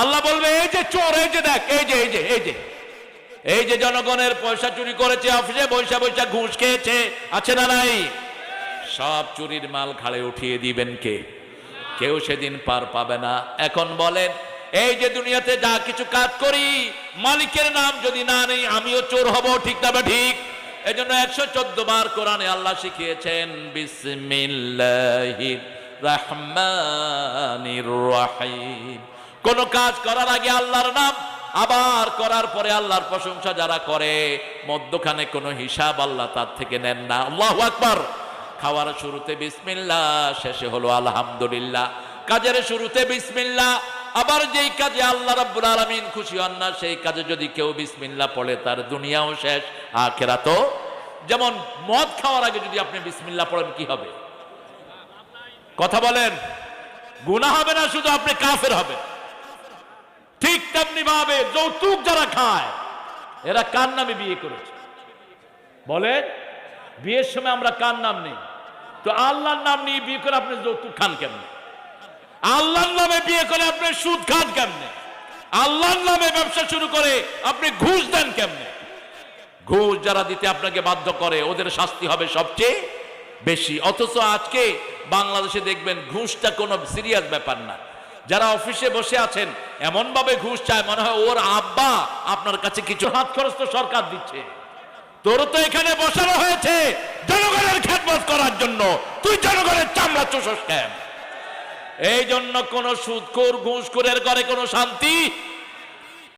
আল্লাহ বলবে এই যে চোর, এই যে দেখ, এই যে এই যে এই যে এই যে জনগণের পয়সা চুরি করেছে, অফিসে বৈশা বৈশা ঘুষ খেয়েছে, আছে না নাই? সব চুরির মাল ঘাড়ে উঠিয়ে দিবেন কে? কেউ সেদিন পার পাবে না। এখন বলেন, এই যে দুনিয়াতে যা কিছু কাজ করি, মালিকের নাম যদি না নেই, আমিও চোর হব, ঠিক না? ঠিক। এজন্য 114 বার কোরআনে আল্লাহ শিখিয়েছেন বিসমিল্লাহির রহমানির রহিম। কোন কাজ করার আগে আল্লাহর নাম, আবার করার পরে আল্লাহর প্রশংসা যারা করে, মধ্যখানে কোনো হিসাব আল্লাহ তার থেকে নেন না। আল্লাহু আকবার। খাওয়ার শুরুতে বিসমিল্লাহ, শেষে হলো আলহামদুলিল্লাহ। কাজের শুরুতে বিসমিল্লাহ। আবার যেই কাজে আল্লাহ রাব্বুল আলামিন খুশি হন না, সেই কাজে যদি কেউ বিসমিল্লাহ পড়ে, তার দুনিয়াও শেষ, আখিরাতও। যেমন মদ খাওয়ার আগে যদি আপনি বিসমিল্লাহ পড়েন, কি হবে? কথা বলেন। গুনাহ হবে না, শুধু আপনি কাফের হবেন। ঠিক তেমনি ভাবে যৌতুক যারা খায়, এরা কার নামে বিয়ে করেছে? বলেন, বিয়ের সময় আমরা কার নাম নেই? তো আল্লাহর নাম নিয়ে বিয়ে করে আপনি যৌতুক খান কেমনে? আল্লাহর নামে বিয়ে করে আপনি সুদ খান কেমনে? আল্লাহর নামে ব্যবসা শুরু করে আপনি ঘুষ দেন কেমনে? ঘুষ যারা দিতে আপনাকে বাধ্য করে, ওদের শাস্তি হবে সবচেয়ে বেশি। অথচ আজকে বাংলাদেশে দেখবেন ঘুষটা কোনো সিরিয়াস ব্যাপার না। যারা অফিসে বসে আছেন, এমন ভাবে ঘুষ চায় মনে হয় ওর আব্বা আপনার কাছে কিছু হাত খরচ তো সরকার দিচ্ছে। তোর তো এখানে বসানো হয়েছে জনগণের খেদমত করার জন্য, তুই জনগণের চামড়া চুষস কেন? এই জন্য কোন সুদখোর ঘুষখোরের ঘরে কোনো শান্তি